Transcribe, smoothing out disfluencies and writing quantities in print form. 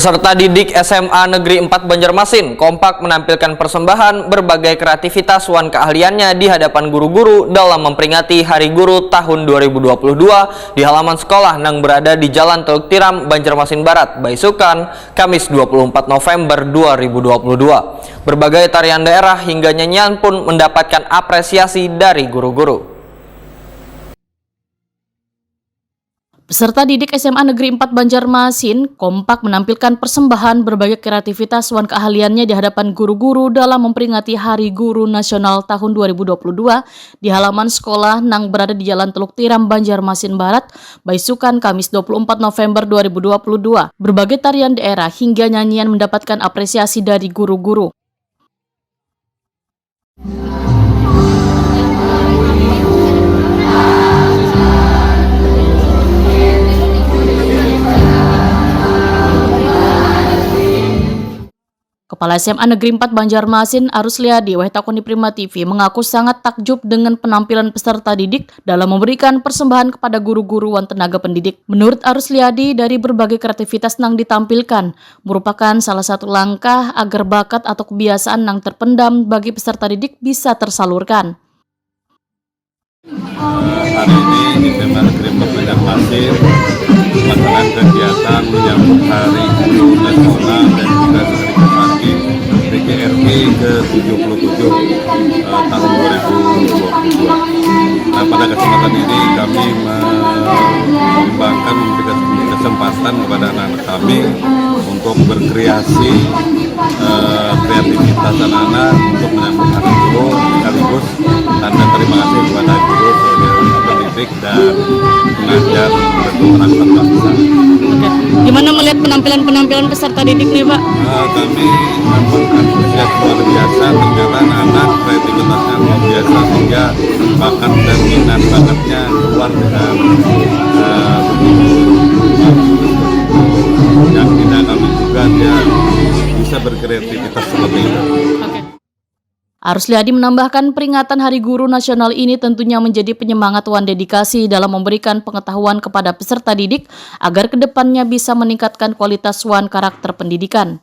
Peserta didik SMA Negeri 4 Banjarmasin kompak menampilkan persembahan berbagai kreativitas wan keahliannya di hadapan guru-guru dalam memperingati Hari Guru tahun 2022 di halaman sekolah yang berada di Jalan Teluk Tiram, Banjarmasin Barat, Baisukan, Kamis 24 November 2022. Berbagai tarian daerah hingga nyanyian pun mendapatkan apresiasi dari guru-guru. Peserta didik SMA Negeri 4 Banjarmasin kompak menampilkan persembahan berbagai kreativitas wan keahliannya di hadapan guru-guru dalam memperingati Hari Guru Nasional tahun 2022 di halaman sekolah yang berada di Jalan Teluk Tiram, Banjarmasin Barat, Baisukan, Kamis 24 November 2022. Berbagai tarian daerah hingga nyanyian mendapatkan apresiasi dari guru-guru. Kepala SMA Negeri 4 Banjarmasin, Arusliadi, Wahtakoni Prima TV, mengaku sangat takjub dengan penampilan peserta didik dalam memberikan persembahan kepada guru-guru dan tenaga pendidik. Menurut Arusliadi, dari berbagai kreativitas yang ditampilkan, merupakan salah satu langkah agar bakat atau kebiasaan yang terpendam bagi peserta didik bisa tersalurkan. Hari ini di SMA Negeri 4 Banjarmasin melaksanakan kegiatan menyambut Hari Guru Nasional dan juga hari PGRI ke-77 tahun 2022. Nah, pada kesempatan ini kami memberikan kesempatan kepada anak-anak kami untuk berkreasi kreativitas anak-anak untuk menyambut Hari Guru, sekaligus tanda terima kasih kepada guru sebagai pendidik dan pengajar untuk anak bangsa. Gimana melihat penampilan peserta didik nih, Pak? Kami memang antusias luar biasa, ternyata anak-anak kreativitasnya luar biasa sehingga bakat dan minat bakatnya keluar dengan yang tidak kami juga dia bisa berkreativitas seperti itu. Arusliadi menambahkan peringatan Hari Guru Nasional ini tentunya menjadi penyemangat wan dedikasi dalam memberikan pengetahuan kepada peserta didik agar kedepannya bisa meningkatkan kualitas wan karakter pendidikan.